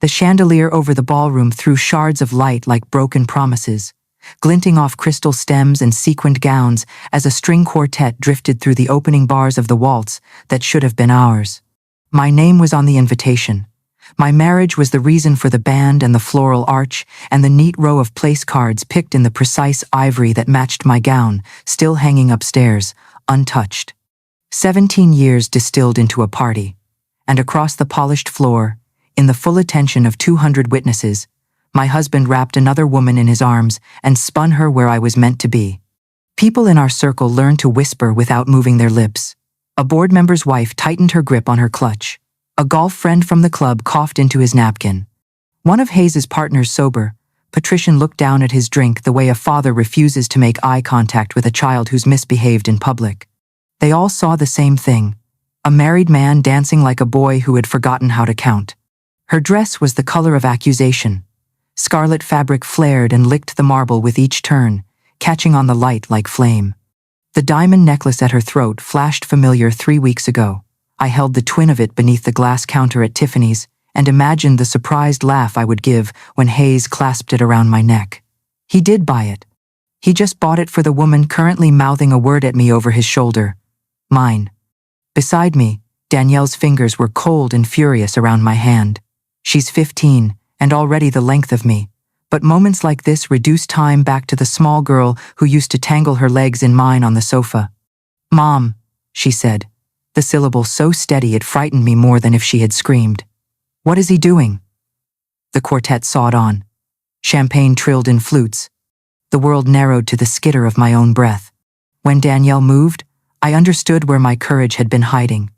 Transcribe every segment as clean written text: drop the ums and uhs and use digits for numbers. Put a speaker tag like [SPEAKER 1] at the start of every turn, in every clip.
[SPEAKER 1] The chandelier over the ballroom threw shards of light like broken promises, glinting off crystal stems and sequined gowns as a string quartet drifted through the opening bars of the waltz that should have been ours. My name was on the invitation. My marriage was the reason for the band and the floral arch and the neat row of place cards picked in the precise ivory that matched my gown, still hanging upstairs, untouched. 17 years distilled into a party. And across the polished floor, in the full attention of 200 witnesses, my husband wrapped another woman in his arms and spun her where I was meant to be. People in our circle learned to whisper without moving their lips. A board member's wife tightened her grip on her clutch. A golf friend from the club coughed into his napkin. One of Hayes's partners sober, Patrician looked down at his drink the way a father refuses to make eye contact with a child who's misbehaved in public. They all saw the same thing. A married man dancing like a boy who had forgotten how to count. Her dress was the color of accusation. Scarlet fabric flared and licked the marble with each turn, catching on the light like flame. The diamond necklace at her throat flashed familiar 3 weeks ago. I held the twin of it beneath the glass counter at Tiffany's and imagined the surprised laugh I would give when Hayes clasped it around my neck. He did buy it. He just bought it for the woman currently mouthing a word at me over his shoulder. Mine. Beside me, Danielle's fingers were cold and furious around my hand. She's 15, and already the length of me, but moments like this reduce time back to the small girl who used to tangle her legs in mine on the sofa. Mom, she said, the syllable so steady it frightened me more than if she had screamed. What is he doing? The quartet sawed on. Champagne trilled in flutes. The world narrowed to the skitter of my own breath. When Danielle moved, I understood where my courage had been hiding.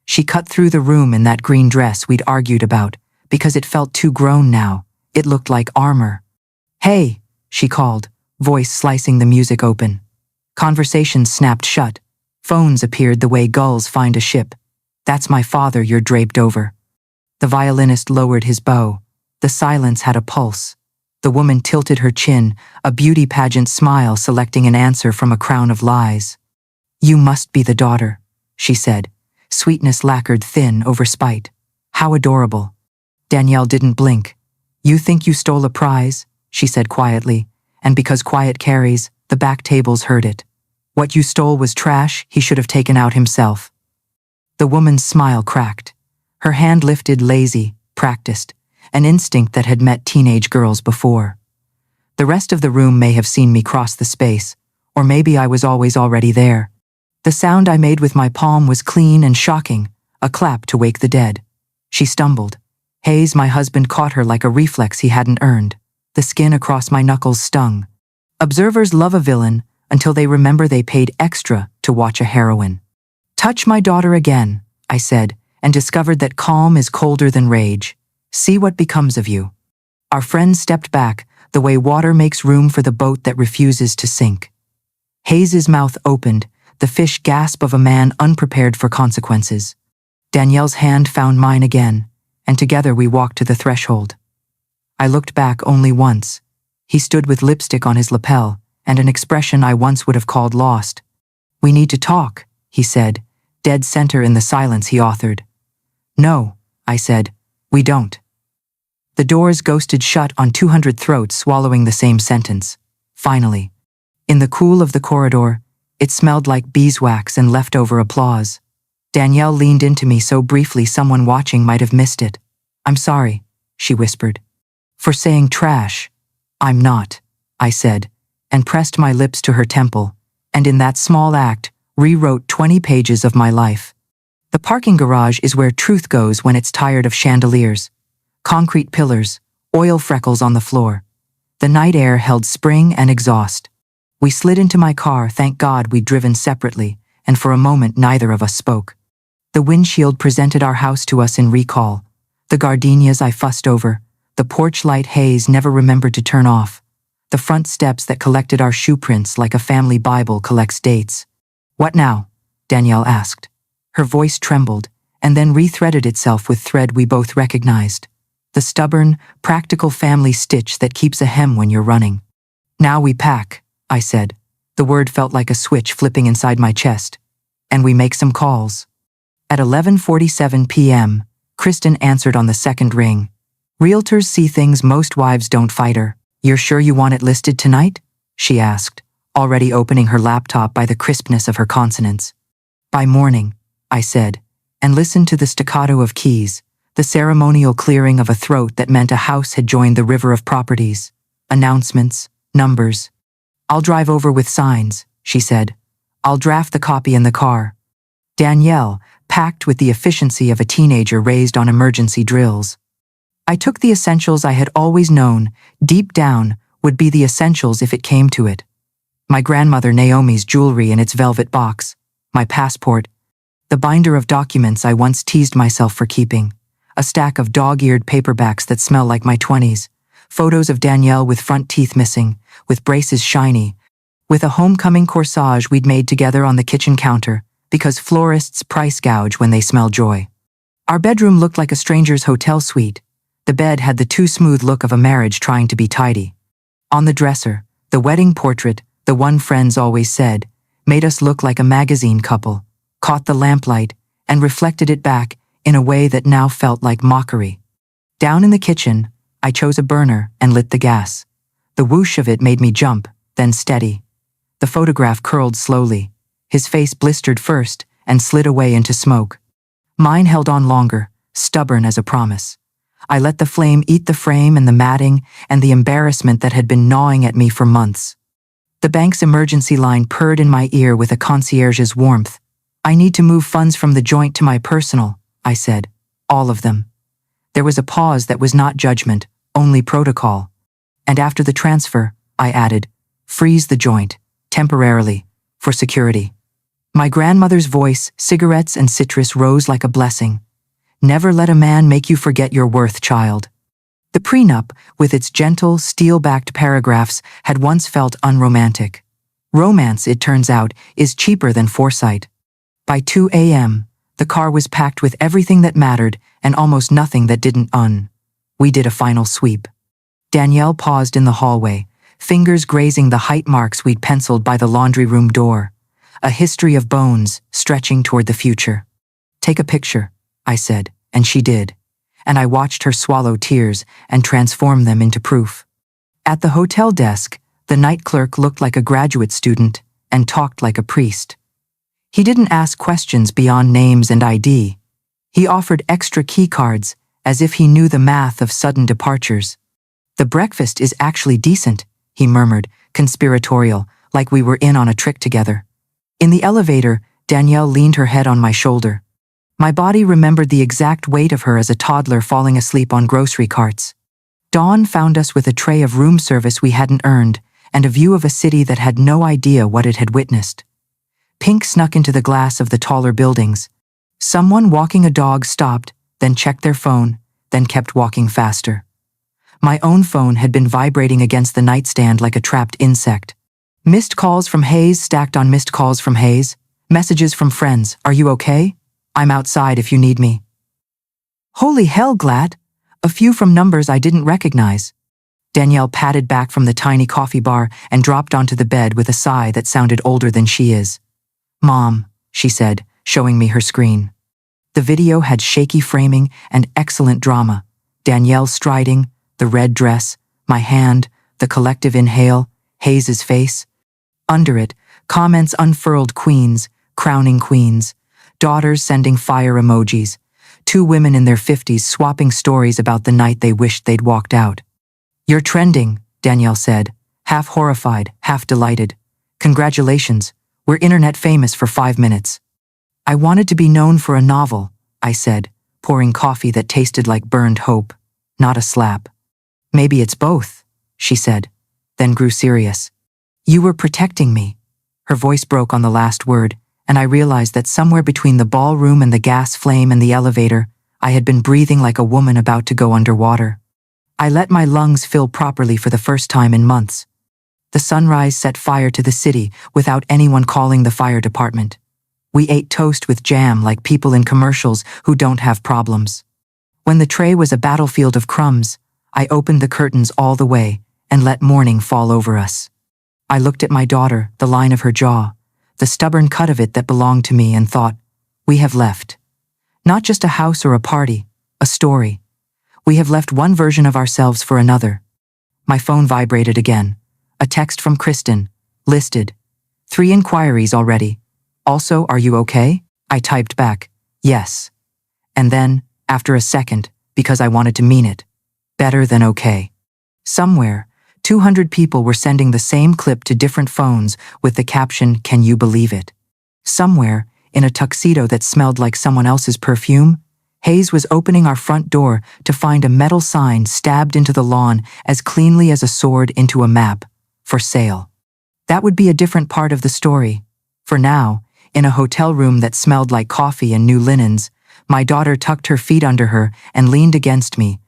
[SPEAKER 1] She cut through the room in that green dress we'd argued about, because it felt too grown now. It looked like armor. Hey, she called, voice slicing the music open. Conversations snapped shut. Phones appeared the way gulls find a ship. That's my father you're draped over. The violinist lowered his bow. The silence had a pulse. The woman tilted her chin, a beauty pageant smile selecting an answer from a crown of lies. You must be the daughter, she said. Sweetness lacquered thin over spite. How adorable. Danielle didn't blink. You think you stole a prize, she said quietly, and because quiet carries, the back tables heard it. What you stole was trash he should have taken out himself. The woman's smile cracked. Her hand lifted lazy, practiced, an instinct that had met teenage girls before. The rest of the room may have seen me cross the space, or maybe I was always already there. The sound I made with my palm was clean and shocking, a clap to wake the dead. She stumbled. Hayes, my husband, caught her like a reflex he hadn't earned. The skin across my knuckles stung. Observers love a villain until they remember they paid extra to watch a heroine. Touch my daughter again, I said, and discovered that calm is colder than rage. See what becomes of you. Our friends stepped back, the way water makes room for the boat that refuses to sink. Hayes's mouth opened, the fish gasp of a man unprepared for consequences. Danielle's hand found mine again, and together we walked to the threshold. I looked back only once. He stood with lipstick on his lapel, and an expression I once would have called lost. We need to talk, he said, dead center in the silence he authored. No, I said, we don't. The doors ghosted shut on 200 throats swallowing the same sentence. Finally. In the cool of the corridor, it smelled like beeswax and leftover applause. Danielle leaned into me so briefly someone watching might have missed it. I'm sorry, she whispered. For saying trash. I'm not, I said, and pressed my lips to her temple, and in that small act, rewrote 20 pages of my life. The parking garage is where truth goes when it's tired of chandeliers. Concrete pillars, oil freckles on the floor. The night air held spring and exhaust. We slid into my car, thank God we'd driven separately, and for a moment neither of us spoke. The windshield presented our house to us in recall. The gardenias I fussed over, the porch light Hayes never remembered to turn off, the front steps that collected our shoe prints like a family Bible collects dates. What now? Danielle asked. Her voice trembled, and then rethreaded itself with thread we both recognized. The stubborn, practical family stitch that keeps a hem when you're running. Now we pack, I said. The word felt like a switch flipping inside my chest. And we make some calls. At 11:47 p.m., Kristen answered on the second ring. Realtors see things most wives don't, fighter. You're sure you want it listed tonight? She asked, already opening her laptop by the crispness of her consonants. By morning, I said, and listened to the staccato of keys, the ceremonial clearing of a throat that meant a house had joined the river of properties. Announcements, numbers. I'll drive over with signs, she said. I'll draft the copy in the car. Danielle, packed with the efficiency of a teenager raised on emergency drills. I took the essentials I had always known, deep down, would be the essentials if it came to it. My grandmother Naomi's jewelry in its velvet box, my passport, the binder of documents I once teased myself for keeping, a stack of dog-eared paperbacks that smell like my 20s, photos of Danielle with front teeth missing, with braces shiny, with a homecoming corsage we'd made together on the kitchen counter, because florists price gouge when they smell joy. Our bedroom looked like a stranger's hotel suite. The bed had the too smooth look of a marriage trying to be tidy. On the dresser, the wedding portrait, the one friends always said, made us look like a magazine couple, caught the lamplight, and reflected it back in a way that now felt like mockery. Down in the kitchen, I chose a burner and lit the gas. The whoosh of it made me jump, then steady. The photograph curled slowly. His face blistered first and slid away into smoke. Mine held on longer, stubborn as a promise. I let the flame eat the frame and the matting and the embarrassment that had been gnawing at me for months. The bank's emergency line purred in my ear with a concierge's warmth. I need to move funds from the joint to my personal, I said. All of them. There was a pause that was not judgment, only protocol. And after the transfer, I added, freeze the joint, temporarily, for security. My grandmother's voice, cigarettes and citrus rose like a blessing. Never let a man make you forget your worth, child. The prenup, with its gentle, steel-backed paragraphs, had once felt unromantic. Romance, it turns out, is cheaper than foresight. By 2 a.m., the car was packed with everything that mattered and almost nothing that didn't. We did a final sweep. Danielle paused in the hallway, fingers grazing the height marks we'd penciled by the laundry room door. A history of bones stretching toward the future. Take a picture, I said, and she did. And I watched her swallow tears and transform them into proof. At the hotel desk, the night clerk looked like a graduate student and talked like a priest. He didn't ask questions beyond names and ID. He offered extra key cards, as if he knew the math of sudden departures. The breakfast is actually decent, he murmured, conspiratorial, like we were in on a trick together. In the elevator, Danielle leaned her head on my shoulder. My body remembered the exact weight of her as a toddler falling asleep on grocery carts. Dawn found us with a tray of room service we hadn't earned, and a view of a city that had no idea what it had witnessed. Pink snuck into the glass of the taller buildings. Someone walking a dog stopped, then checked their phone, then kept walking faster. My own phone had been vibrating against the nightstand like a trapped insect. Missed calls from Hayes stacked on missed calls from Hayes. Messages from friends, are you okay? I'm outside if you need me. Holy hell, Glad! A few from numbers I didn't recognize. Danielle padded back from the tiny coffee bar and dropped onto the bed with a sigh that sounded older than she is. Mom, she said, showing me her screen. The video had shaky framing and excellent drama. Danielle striding, the red dress, my hand, the collective inhale, Hayes's face. Under it, comments unfurled queens, crowning queens, daughters sending fire emojis, two women in their 50s swapping stories about the night they wished they'd walked out. You're trending, Danielle said, half horrified, half delighted. Congratulations, we're internet famous for 5 minutes. I wanted to be known for a novel, I said, pouring coffee that tasted like burned hope, not a slap. Maybe it's both, she said, then grew serious. You were protecting me. Her voice broke on the last word, and I realized that somewhere between the ballroom and the gas flame and the elevator, I had been breathing like a woman about to go underwater. I let my lungs fill properly for the first time in months. The sunrise set fire to the city without anyone calling the fire department. We ate toast with jam like people in commercials who don't have problems. When the tray was a battlefield of crumbs, I opened the curtains all the way and let morning fall over us. I looked at my daughter, the line of her jaw, the stubborn cut of it that belonged to me, and thought, we have left. Not just a house or a party, a story. We have left one version of ourselves for another. My phone vibrated again. A text from Kristen. Listed. 3 inquiries already. Also, are you okay? I typed back, yes. And then, after a second, because I wanted to mean it, better than okay. Somewhere, 200 people were sending the same clip to different phones with the caption, "Can you believe it?" Somewhere, in a tuxedo that smelled like someone else's perfume, Hayes was opening our front door to find a metal sign stabbed into the lawn as cleanly as a sword into a map. For sale. That would be a different part of the story. For now, in a hotel room that smelled like coffee and new linens, my daughter tucked her feet under her and leaned against me,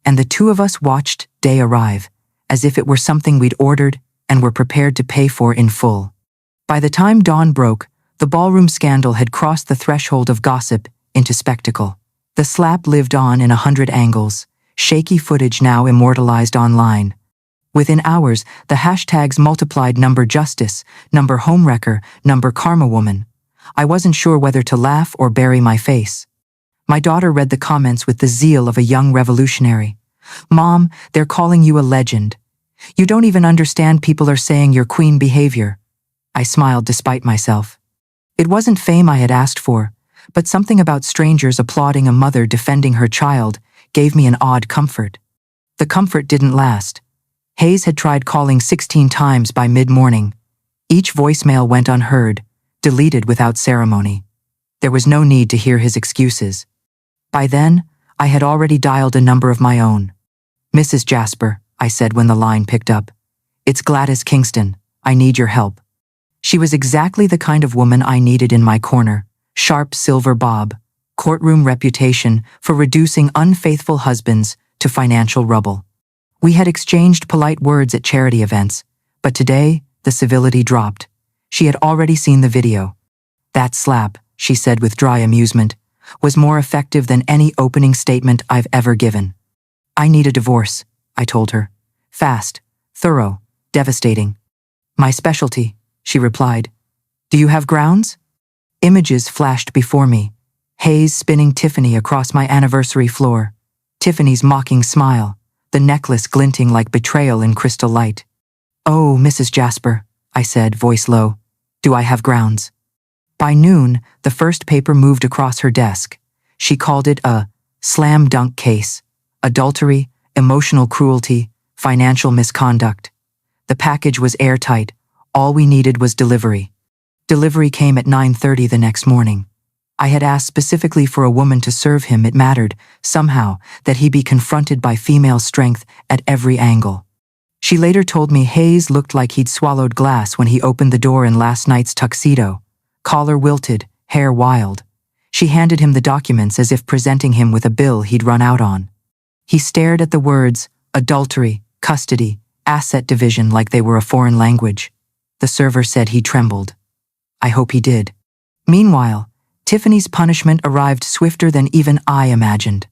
[SPEAKER 1] and the two of us watched day arrive, as if it were something we'd ordered and were prepared to pay for in full. By the time dawn broke, the ballroom scandal had crossed the threshold of gossip into spectacle. The slap lived on in 100 angles, shaky footage now immortalized online. Within hours, the hashtags multiplied: number justice, number homewrecker, number karma woman. I wasn't sure whether to laugh or bury my face. My daughter read the comments with the zeal of a young revolutionary. "Mom, they're calling you a legend. You don't even understand people are saying you're queen behavior." I smiled despite myself. It wasn't fame I had asked for, but something about strangers applauding a mother defending her child gave me an odd comfort. The comfort didn't last. Hayes had tried calling 16 times by mid-morning. Each voicemail went unheard, deleted without ceremony. There was no need to hear his excuses. By then, I had already dialed a number of my own. "Mrs. Jasper," I said when the line picked up. "It's Gladys Kingston. I need your help." She was exactly the kind of woman I needed in my corner. Sharp silver bob, courtroom reputation for reducing unfaithful husbands to financial rubble. We had exchanged polite words at charity events, but today, the civility dropped. She had already seen the video. "That slap," she said with dry amusement, "was more effective than any opening statement I've ever given." "I need a divorce," I told her. "Fast, thorough, devastating." "My specialty," she replied. "Do you have grounds?" Images flashed before me. Hayes spinning Tiffany across my anniversary floor. Tiffany's mocking smile, the necklace glinting like betrayal in crystal light. "Oh, Mrs. Jasper," I said, voice low. "Do I have grounds?" By noon, the first paper moved across her desk. She called it a slam dunk case. Adultery, emotional cruelty, financial misconduct. The package was airtight. All we needed was delivery. Delivery came at 9:30 the next morning. I had asked specifically for a woman to serve him. It mattered, somehow, that he be confronted by female strength at every angle. She later told me Hayes looked like he'd swallowed glass when he opened the door in last night's tuxedo. Collar wilted, hair wild. She handed him the documents as if presenting him with a bill he'd run out on. He stared at the words, adultery, custody, asset division like they were a foreign language. The server said he trembled. I hope he did. Meanwhile, Tiffany's punishment arrived swifter than even I imagined.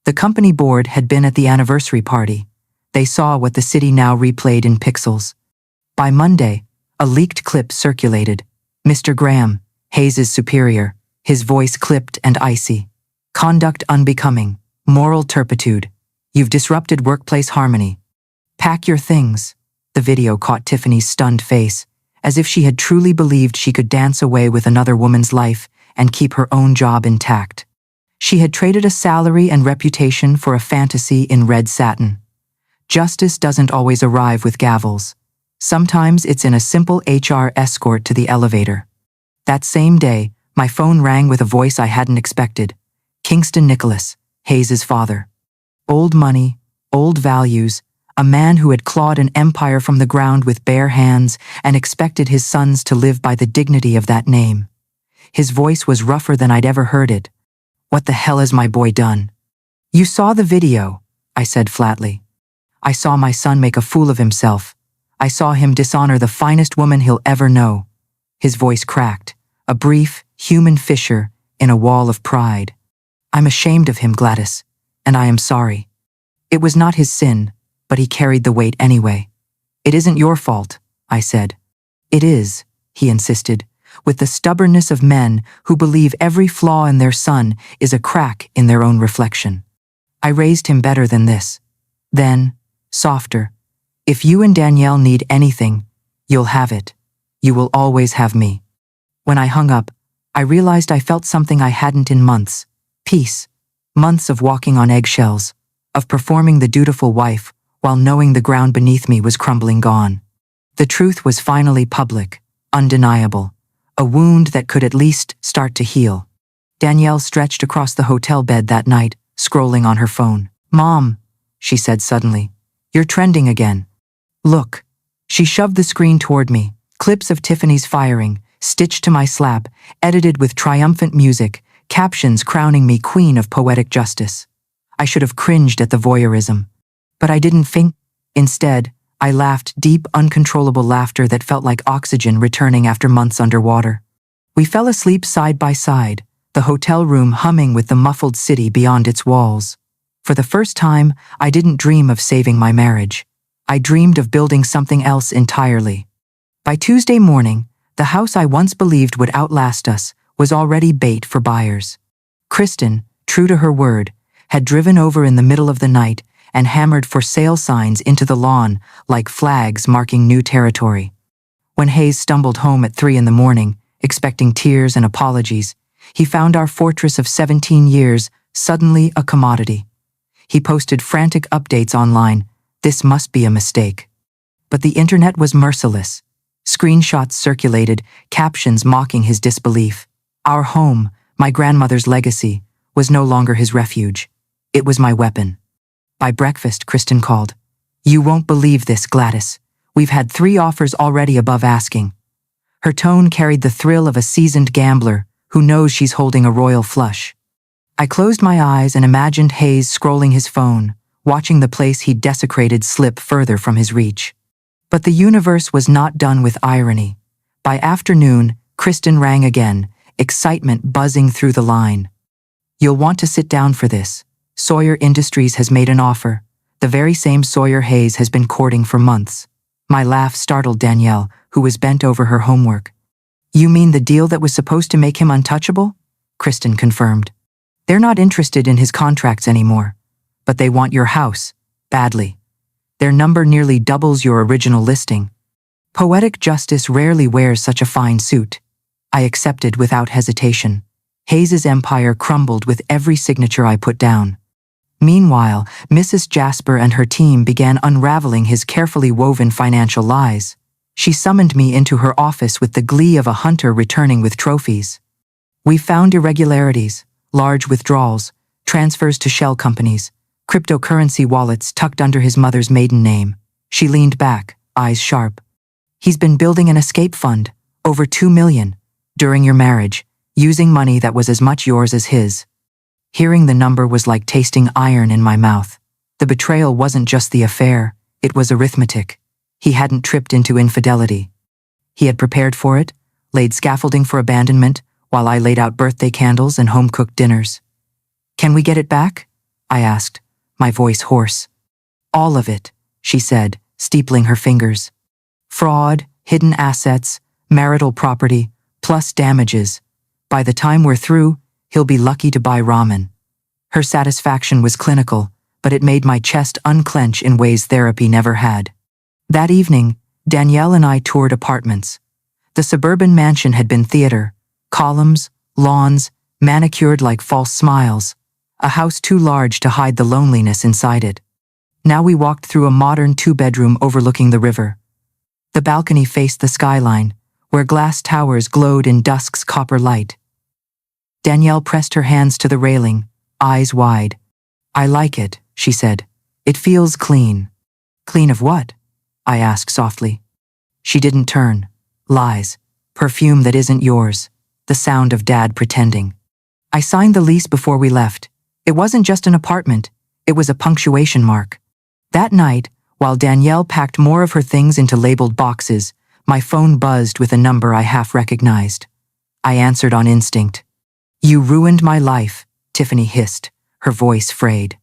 [SPEAKER 1] The company board had been at the anniversary party. They saw what the city now replayed in pixels. By Monday, a leaked clip circulated. Mr. Graham, Hayes's superior, his voice clipped and icy. Conduct unbecoming, moral turpitude. You've disrupted workplace harmony. Pack your things. The video caught Tiffany's stunned face, as if she had truly believed she could dance away with another woman's life and keep her own job intact. She had traded a salary and reputation for a fantasy in red satin. Justice doesn't always arrive with gavels. Sometimes it's in a simple HR escort to the elevator. That same day, my phone rang with a voice I hadn't expected. Kingston Nicholas, Hayes's father. Old money, old values, a man who had clawed an empire from the ground with bare hands and expected his sons to live by the dignity of that name. His voice was rougher than I'd ever heard it. What the hell has my boy done? You saw the video, I said flatly. I saw my son make a fool of himself. I saw him dishonor the finest woman he'll ever know. His voice cracked, a brief, human fissure in a wall of pride. I'm ashamed of him, Gladys, and I am sorry. It was not his sin, but he carried the weight anyway. It isn't your fault, I said. It is, he insisted, with the stubbornness of men who believe every flaw in their son is a crack in their own reflection. I raised him better than this. Then, softer. If you and Danielle need anything, you'll have it. You will always have me. When I hung up, I realized I felt something I hadn't in months. Peace. Months of walking on eggshells, of performing the dutiful wife while knowing the ground beneath me was crumbling gone. The truth was finally public, undeniable, a wound that could at least start to heal. Danielle stretched across the hotel bed that night, scrolling on her phone. "Mom," she said suddenly, "you're trending again. Look." She shoved the screen toward me, clips of Tiffany's firing, stitched to my slap, edited with triumphant music, captions crowning me queen of poetic justice. I should have cringed at the voyeurism. But I didn't think. Instead, I laughed deep, uncontrollable laughter that felt like oxygen returning after months underwater. We fell asleep side by side, the hotel room humming with the muffled city beyond its walls. For the first time, I didn't dream of saving my marriage. I dreamed of building something else entirely. By Tuesday morning, the house I once believed would outlast us was already bait for buyers. Kristen, true to her word, had driven over in the middle of the night and hammered for sale signs into the lawn like flags marking new territory. When Hayes stumbled home at 3 a.m, expecting tears and apologies, he found our fortress of 17 years suddenly a commodity. He posted frantic updates online. This must be a mistake. But the internet was merciless. Screenshots circulated, captions mocking his disbelief. Our home, my grandmother's legacy, was no longer his refuge. It was my weapon. By breakfast, Kristen called. "You won't believe this, Gladys. We've had 3 offers already above asking." Her tone carried the thrill of a seasoned gambler who knows she's holding a royal flush. I closed my eyes and imagined Hayes scrolling his phone, watching the place he'd desecrated slip further from his reach. But the universe was not done with irony. By afternoon, Kristen rang again, excitement buzzing through the line. "You'll want to sit down for this. Sawyer Industries has made an offer, the very same Sawyer Hayes has been courting for months." My laugh startled Danielle, who was bent over her homework. "You mean the deal that was supposed to make him untouchable?" Kristen confirmed. "They're not interested in his contracts anymore, but they want your house, badly. Their number nearly doubles your original listing. Poetic justice rarely wears such a fine suit." I accepted without hesitation. Hayes's empire crumbled with every signature I put down. Meanwhile, Mrs. Jasper and her team began unraveling his carefully woven financial lies. She summoned me into her office with the glee of a hunter returning with trophies. "We found irregularities, large withdrawals, transfers to shell companies, cryptocurrency wallets tucked under his mother's maiden name." She leaned back, eyes sharp. "He's been building an escape fund, over $2 million, during your marriage, using money that was as much yours as his." Hearing the number was like tasting iron in my mouth. The betrayal wasn't just the affair, it was arithmetic. He hadn't tripped into infidelity. He had prepared for it, laid scaffolding for abandonment, while I laid out birthday candles and home-cooked dinners. "Can we get it back?" I asked, my voice hoarse. "All of it," she said, steepling her fingers. "Fraud, hidden assets, marital property, plus damages. By the time we're through, he'll be lucky to buy ramen." Her satisfaction was clinical, but it made my chest unclench in ways therapy never had. That evening, Danielle and I toured apartments. The suburban mansion had been theater, columns, lawns, manicured like false smiles, a house too large to hide the loneliness inside it. Now we walked through a modern 2-bedroom overlooking the river. The balcony faced the skyline, where glass towers glowed in dusk's copper light. Danielle pressed her hands to the railing, eyes wide. "I like it," she said. "It feels clean." "Clean of what?" I asked softly. She didn't turn. "Lies. Perfume that isn't yours. The sound of Dad pretending." I signed the lease before we left. It wasn't just an apartment, it was a punctuation mark. That night, while Danielle packed more of her things into labeled boxes, my phone buzzed with a number I half recognized. I answered on instinct. "You ruined my life," Tiffany hissed, her voice frayed.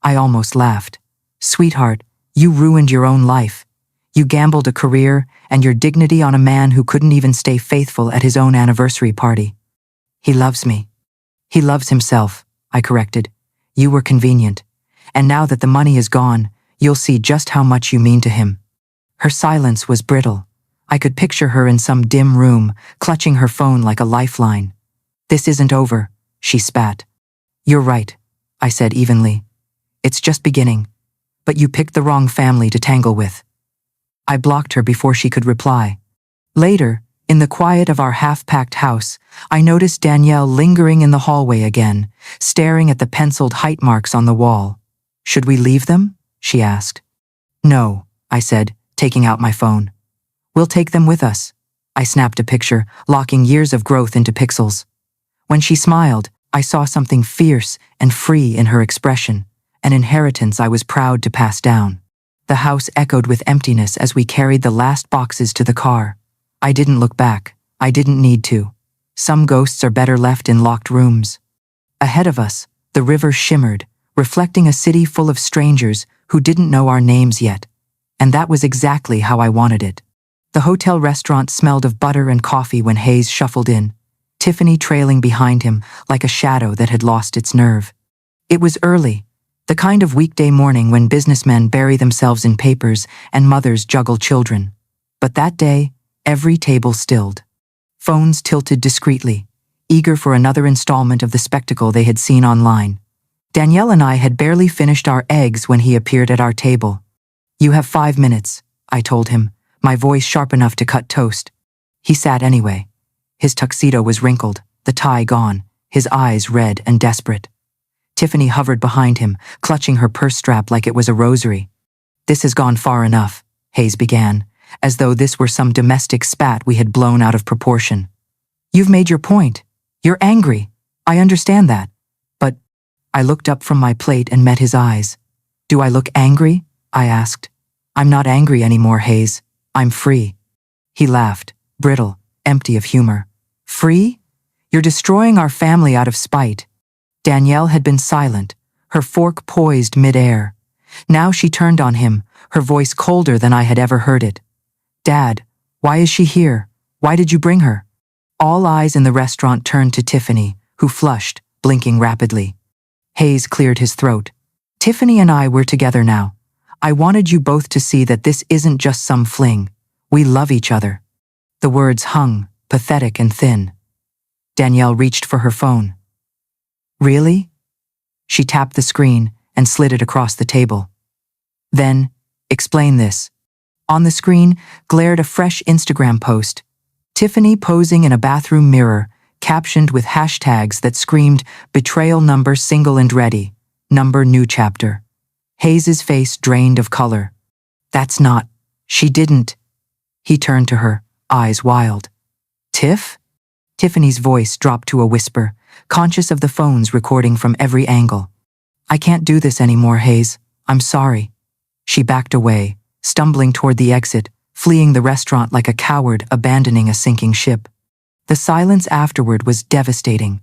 [SPEAKER 1] I almost laughed. "Sweetheart, you ruined your own life. You gambled a career and your dignity on a man who couldn't even stay faithful at his own anniversary party." "He loves me." "He loves himself," I corrected. "You were convenient. And now that the money is gone, you'll see just how much you mean to him." Her silence was brittle. I could picture her in some dim room, clutching her phone like a lifeline. "This isn't over," she spat. "You're right," I said evenly. "It's just beginning. But you picked the wrong family to tangle with." I blocked her before she could reply. Later, in the quiet of our half-packed house, I noticed Danielle lingering in the hallway again, staring at the penciled height marks on the wall. "Should we leave them?" she asked. "No," I said, taking out my phone. "We'll take them with us." I snapped a picture, locking years of growth into pixels. When she smiled, I saw something fierce and free in her expression, an inheritance I was proud to pass down. The house echoed with emptiness as we carried the last boxes to the car. I didn't look back. I didn't need to. Some ghosts are better left in locked rooms. Ahead of us, the river shimmered, reflecting a city full of strangers who didn't know our names yet. And that was exactly how I wanted it. The hotel restaurant smelled of butter and coffee when Hayes shuffled in, Tiffany trailing behind him like a shadow that had lost its nerve. It was early, the kind of weekday morning when businessmen bury themselves in papers and mothers juggle children. But that day, every table stilled. Phones tilted discreetly, eager for another installment of the spectacle they had seen online. Danielle and I had barely finished our eggs when he appeared at our table. "You have 5 minutes," I told him, my voice sharp enough to cut toast. He sat anyway. His tuxedo was wrinkled, the tie gone, his eyes red and desperate. Tiffany hovered behind him, clutching her purse strap like it was a rosary. "This has gone far enough," Hayes began, as though this were some domestic spat we had blown out of proportion. "You've made your point. You're angry. I understand that. But..." I looked up from my plate and met his eyes. "Do I look angry?" I asked. "I'm not angry anymore, Hayes. I'm free." He laughed, brittle, empty of humor. "Free? You're destroying our family out of spite." Danielle had been silent, her fork poised mid-air. Now she turned on him, her voice colder than I had ever heard it. "Dad, why is she here? Why did you bring her?" All eyes in the restaurant turned to Tiffany, who flushed, blinking rapidly. Hayes cleared his throat. "Tiffany and I were together now. I wanted you both to see that this isn't just some fling. We love each other." The words hung, pathetic and thin. Danielle reached for her phone. "Really?" She tapped the screen and slid it across the table. "Then, explain this." On the screen glared a fresh Instagram post. Tiffany posing in a bathroom mirror, captioned with hashtags that screamed "betrayal number single and ready, number new chapter." Hayes's face drained of color. "That's not... She didn't..." He turned to her, eyes wild. "Tiff?" Tiffany's voice dropped to a whisper, conscious of the phones recording from every angle. "I can't do this anymore, Hayes. I'm sorry." She backed away, stumbling toward the exit, fleeing the restaurant like a coward abandoning a sinking ship. The silence afterward was devastating.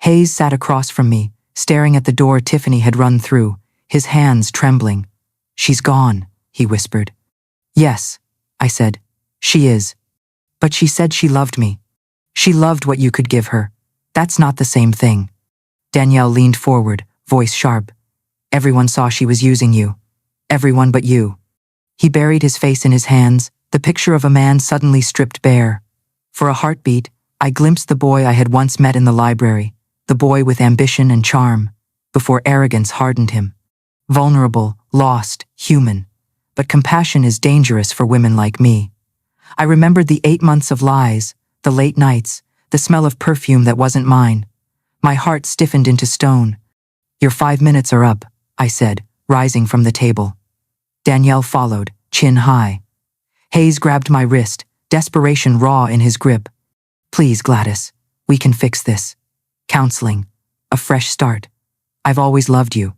[SPEAKER 1] Hayes sat across from me, staring at the door Tiffany had run through, his hands trembling. "She's gone," he whispered. "Yes," I said. "She is. But she said she loved me. She loved what you could give her. That's not the same thing." Danielle leaned forward, voice sharp. "Everyone saw she was using you. Everyone but you." He buried his face in his hands, the picture of a man suddenly stripped bare. For a heartbeat, I glimpsed the boy I had once met in the library, the boy with ambition and charm, before arrogance hardened him. Vulnerable, lost, human. But compassion is dangerous for women like me. I remembered the 8 months of lies, the late nights, the smell of perfume that wasn't mine. My heart stiffened into stone. "Your 5 minutes are up," I said, rising from the table. Danielle followed, chin high. Hayes grabbed my wrist, desperation raw in his grip. "Please, Gladys, we can fix this. Counseling. A fresh start. I've always loved you."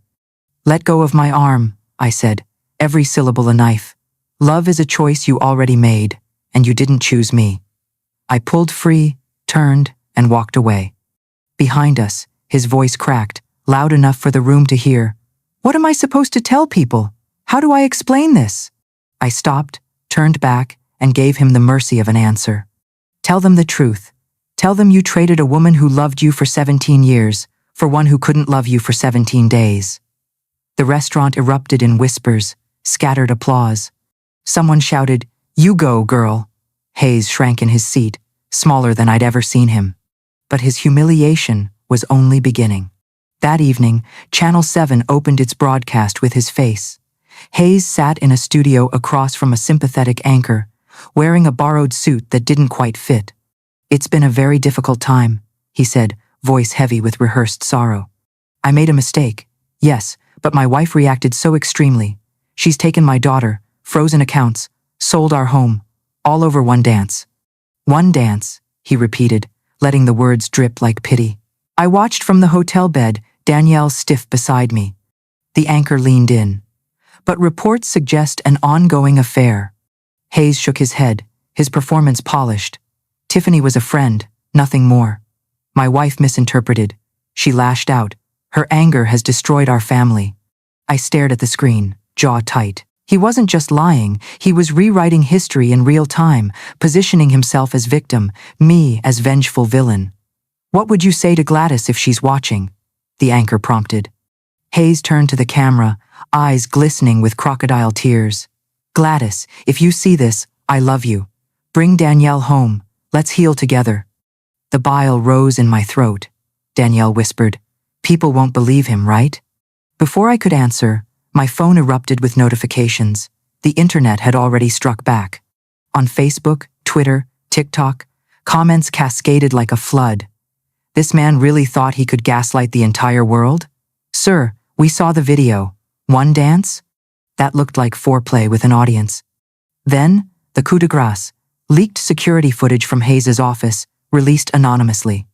[SPEAKER 1] "Let go of my arm," I said, every syllable a knife. "Love is a choice you already made, and you didn't choose me." I pulled free, turned, and walked away. Behind us, his voice cracked, loud enough for the room to hear. "What am I supposed to tell people? How do I explain this?" I stopped, turned back, and gave him the mercy of an answer. "Tell them the truth. Tell them you traded a woman who loved you for 17 years for one who couldn't love you for 17 days." The restaurant erupted in whispers, scattered applause. Someone shouted, "You go, girl." Hayes shrank in his seat, smaller than I'd ever seen him. But his humiliation was only beginning. That evening, Channel 7 opened its broadcast with his face. Hayes sat in a studio across from a sympathetic anchor, wearing a borrowed suit that didn't quite fit. "It's been a very difficult time," he said, voice heavy with rehearsed sorrow. "I made a mistake, yes, but my wife reacted so extremely. She's taken my daughter, frozen accounts, sold our home, all over one dance." "One dance," he repeated, letting the words drip like pity. I watched from the hotel bed, Danielle stiff beside me. The anchor leaned in. "But reports suggest an ongoing affair." Hayes shook his head, his performance polished. "Tiffany was a friend, nothing more." My wife misinterpreted. She lashed out. "Her anger has destroyed our family." I stared at the screen, jaw tight. He wasn't just lying, he was rewriting history in real time, positioning himself as victim, me as vengeful villain. "What would you say to Gladys if she's watching?" the anchor prompted. Hayes turned to the camera, eyes glistening with crocodile tears. "Gladys, if you see this, I love you. Bring Danielle home. Let's heal together." The bile rose in my throat. Danielle whispered, "People won't believe him, right?" Before I could answer, my phone erupted with notifications. The internet had already struck back. On Facebook, Twitter, TikTok, comments cascaded like a flood. This man really thought he could gaslight the entire world? "Sir, we saw the video. One dance?" That looked like foreplay with an audience. Then, the coup de grace, leaked security footage from Hayes' office, released anonymously.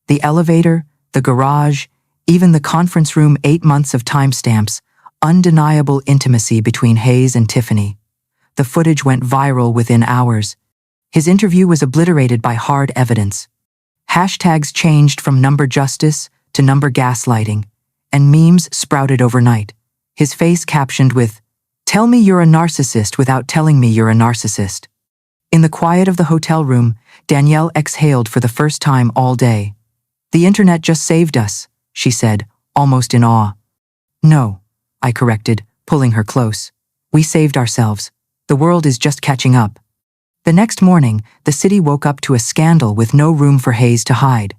[SPEAKER 1] The elevator, the garage, even the conference room, 8 months of timestamps, undeniable intimacy between Hayes and Tiffany. The footage went viral within hours. His interview was obliterated by hard evidence. Hashtags changed from number justice to number gaslighting, and memes sprouted overnight. His face captioned with, "Tell me you're a narcissist without telling me you're a narcissist." In the quiet of the hotel room, Danielle exhaled for the first time all day. "The internet just saved us," she said, almost in awe. "No," I corrected, pulling her close. "We saved ourselves. The world is just catching up." The next morning, the city woke up to a scandal with no room for Hayes to hide.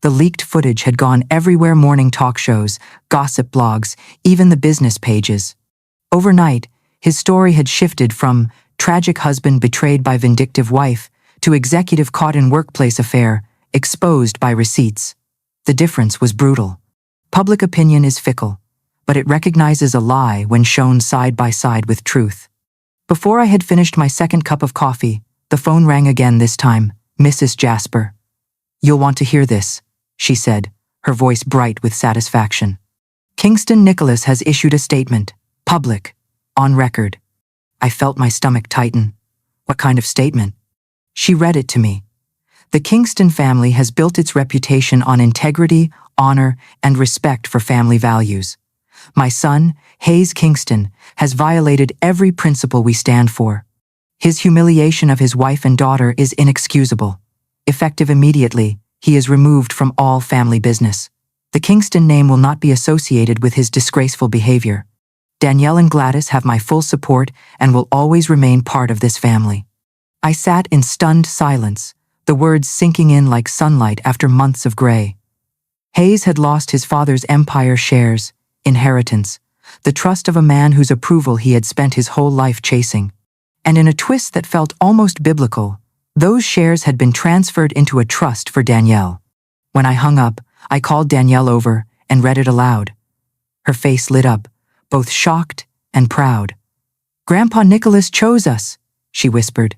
[SPEAKER 1] The leaked footage had gone everywhere: morning talk shows, gossip blogs, even the business pages. Overnight, his story had shifted from tragic husband betrayed by vindictive wife to executive caught in workplace affair, exposed by receipts. The difference was brutal. Public opinion is fickle, but it recognizes a lie when shown side by side with truth. Before I had finished my second cup of coffee, the phone rang again, this time, Mrs. Jasper. "You'll want to hear this," she said, her voice bright with satisfaction. "Kingston Nicholas has issued a statement, public, on record." I felt my stomach tighten. What kind of statement? She read it to me. "The Kingston family has built its reputation on integrity, honor, and respect for family values. My son, Hayes Kingston, has violated every principle we stand for. His humiliation of his wife and daughter is inexcusable. Effective immediately, he is removed from all family business. The Kingston name will not be associated with his disgraceful behavior. Danielle and Gladys have my full support and will always remain part of this family." I sat in stunned silence, the words sinking in like sunlight after months of gray. Hayes had lost his father's empire, shares, inheritance, the trust of a man whose approval he had spent his whole life chasing. And in a twist that felt almost biblical, those shares had been transferred into a trust for Danielle. When I hung up, I called Danielle over and read it aloud. Her face lit up, both shocked and proud. "Grandpa Nicholas chose us," she whispered.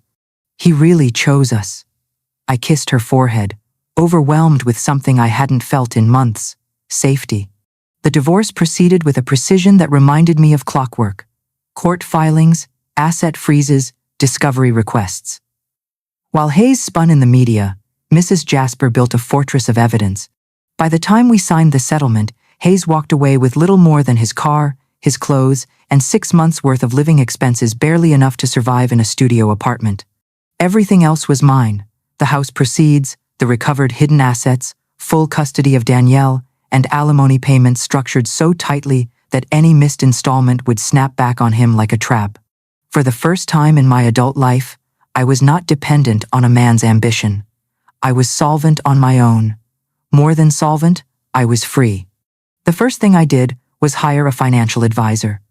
[SPEAKER 1] "He really chose us." I kissed her forehead, overwhelmed with something I hadn't felt in months: safety. The divorce proceeded with a precision that reminded me of clockwork. Court filings, asset freezes, discovery requests. While Hayes spun in the media, Mrs. Jasper built a fortress of evidence. By the time we signed the settlement, Hayes walked away with little more than his car, his clothes, and 6 months' worth of living expenses, barely enough to survive in a studio apartment. Everything else was mine: the house proceeds, the recovered hidden assets, full custody of Danielle, and alimony payments structured so tightly that any missed installment would snap back on him like a trap. For the first time in my adult life, I was not dependent on a man's ambition. I was solvent on my own. More than solvent, I was free. The first thing I did was hire a financial advisor.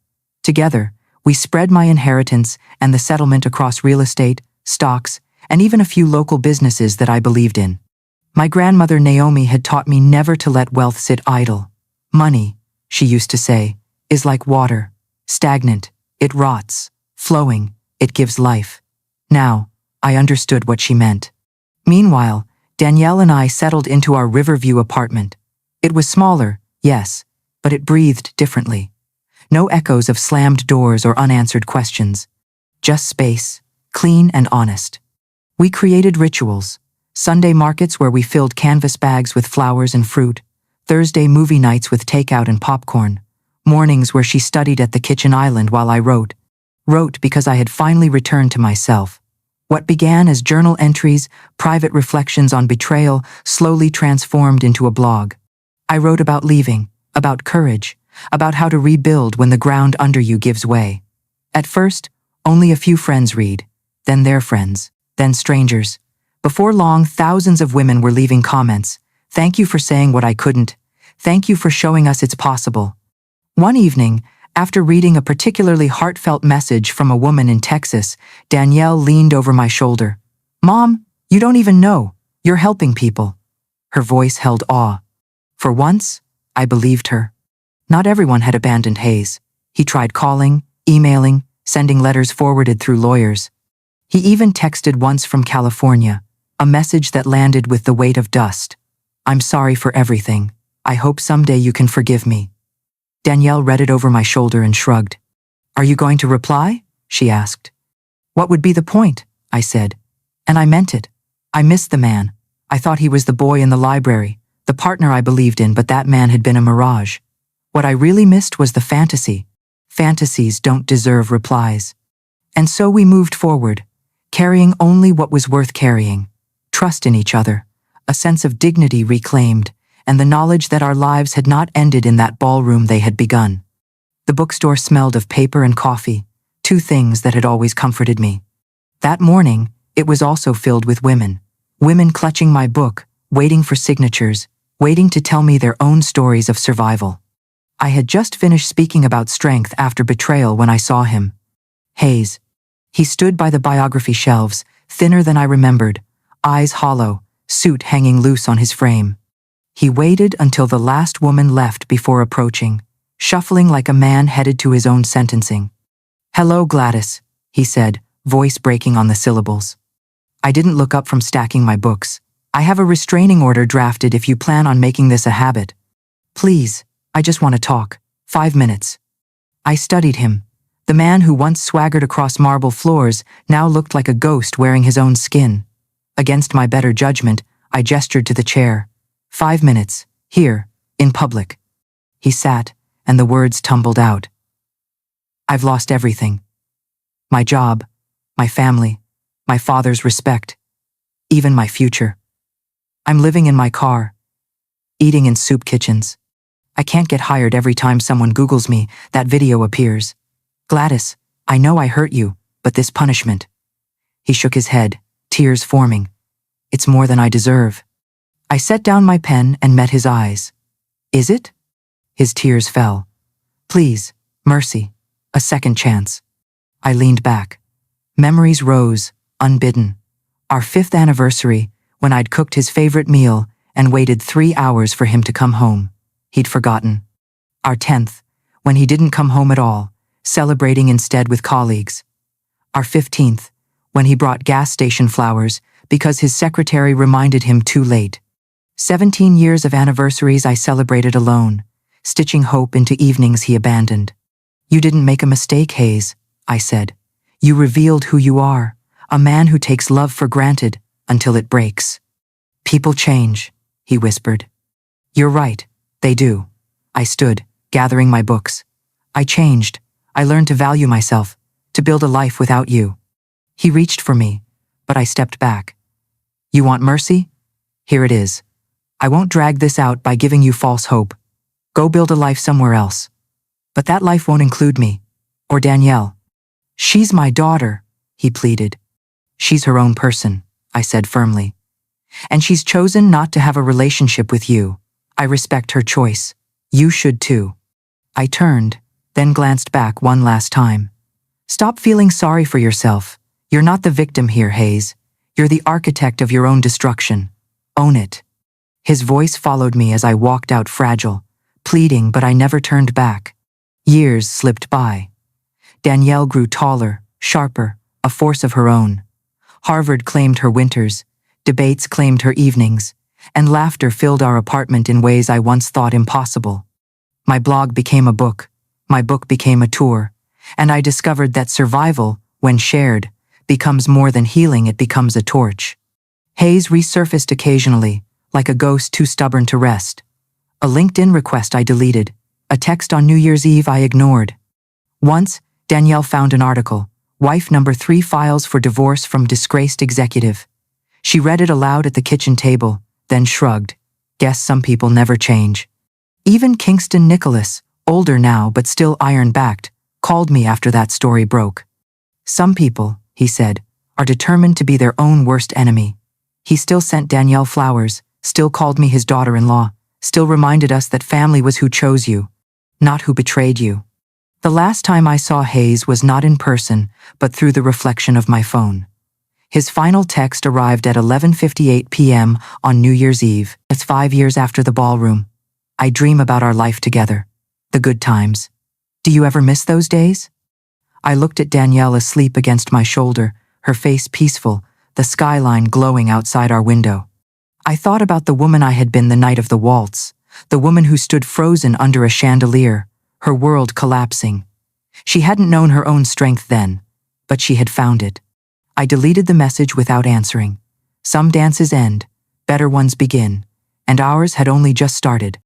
[SPEAKER 1] Together, we spread my inheritance and the settlement across real estate, stocks, and even a few local businesses that I believed in. My grandmother Naomi had taught me never to let wealth sit idle. Money, she used to say, is like water. Stagnant, it rots. Flowing, it gives life. Now, I understood what she meant. Meanwhile, Danielle and I settled into our Riverview apartment. It was smaller, yes, but it breathed differently. No echoes of slammed doors or unanswered questions. Just space, clean and honest. We created rituals. Sunday markets where we filled canvas bags with flowers and fruit. Thursday movie nights with takeout and popcorn. Mornings where she studied at the kitchen island while I wrote. Wrote because I had finally returned to myself. What began as journal entries, private reflections on betrayal, slowly transformed into a blog. I wrote about leaving, about courage, about how to rebuild when the ground under you gives way. At first, only a few friends read, then their friends, then strangers. Before long, thousands of women were leaving comments. Thank you for saying what I couldn't. Thank you for showing us it's possible. One evening, after reading a particularly heartfelt message from a woman in Texas, Danielle leaned over my shoulder. "Mom, you don't even know. You're helping people." Her voice held awe. For once, I believed her. Not everyone had abandoned Hayes. He tried calling, emailing, sending letters forwarded through lawyers. He even texted once from California, a message that landed with the weight of dust. "I'm sorry for everything. I hope someday you can forgive me." Danielle read it over my shoulder and shrugged. "Are you going to reply?" she asked. "What would be the point?" I said. And I meant it. I missed the man. I thought he was the boy in the library, the partner I believed in, but that man had been a mirage. What I really missed was the fantasy. Fantasies don't deserve replies. And so we moved forward, carrying only what was worth carrying. Trust in each other, a sense of dignity reclaimed, and the knowledge that our lives had not ended in that ballroom they had begun. The bookstore smelled of paper and coffee, two things that had always comforted me. That morning, it was also filled with women. Women clutching my book, waiting for signatures, waiting to tell me their own stories of survival. I had just finished speaking about strength after betrayal when I saw him. Hayes. He stood by the biography shelves, thinner than I remembered, eyes hollow, suit hanging loose on his frame. He waited until the last woman left before approaching, shuffling like a man headed to his own sentencing. "Hello, Gladys," he said, voice breaking on the syllables. I didn't look up from stacking my books. "I have a restraining order drafted if you plan on making this a habit. Please, I just want to talk. 5 minutes." I studied him. The man who once swaggered across marble floors now looked like a ghost wearing his own skin. Against my better judgment, I gestured to the chair. 5 minutes, here, in public. He sat, and the words tumbled out. "I've lost everything. My job, my family, my father's respect, even my future. I'm living in my car, eating in soup kitchens. I can't get hired every time someone Googles me, that video appears. Gladys, I know I hurt you, but this punishment." He shook his head, tears forming. "It's more than I deserve." I set down my pen and met his eyes. "Is it?" His tears fell. "Please, mercy, a second chance." I leaned back. Memories rose, unbidden. Our 5th anniversary, when I'd cooked his favorite meal and waited 3 hours for him to come home. He'd forgotten. Our 10th, when he didn't come home at all, celebrating instead with colleagues. Our 15th, when he brought gas station flowers because his secretary reminded him too late. 17 years of anniversaries I celebrated alone, stitching hope into evenings he abandoned. "You didn't make a mistake, Hayes," I said. "You revealed who you are, a man who takes love for granted until it breaks." "People change," he whispered. "You're right, they do." I stood, gathering my books. "I changed. I learned to value myself, to build a life without you." He reached for me, but I stepped back. "You want mercy? Here it is. I won't drag this out by giving you false hope. Go build a life somewhere else." But that life won't include me. Or Danielle. She's my daughter, he pleaded. She's her own person, I said firmly. And she's chosen not to have a relationship with you. I respect her choice. You should too. I turned, then glanced back one last time. Stop feeling sorry for yourself. You're not the victim here, Hayes. You're the architect of your own destruction. Own it. His voice followed me as I walked out, fragile, pleading, but I never turned back. Years slipped by. Danielle grew taller, sharper, a force of her own. Harvard claimed her winters, debates claimed her evenings, and laughter filled our apartment in ways I once thought impossible. My blog became a book, my book became a tour, and I discovered that survival, when shared, becomes more than healing, it becomes a torch. Hayes resurfaced occasionally, like a ghost too stubborn to rest. A LinkedIn request I deleted, a text on New Year's Eve I ignored. Once, Danielle found an article, Wife Number 3 Files for Divorce from Disgraced Executive. She read it aloud at the kitchen table, then shrugged. Guess some people never change. Even Kingston Nicholas, older now but still iron-backed, called me after that story broke. Some people, he said, are determined to be their own worst enemy. He still sent Danielle flowers, still called me his daughter-in-law, still reminded us that family was who chose you, not who betrayed you. The last time I saw Hayes was not in person, but through the reflection of my phone. His final text arrived at 11:58 p.m. on New Year's Eve. It's 5 years after the ballroom. I dream about our life together. The good times. Do you ever miss those days? I looked at Danielle asleep against my shoulder, her face peaceful, the skyline glowing outside our window. I thought about the woman I had been the night of the waltz, the woman who stood frozen under a chandelier, her world collapsing. She hadn't known her own strength then, but she had found it. I deleted the message without answering. Some dances end, better ones begin, and ours had only just started.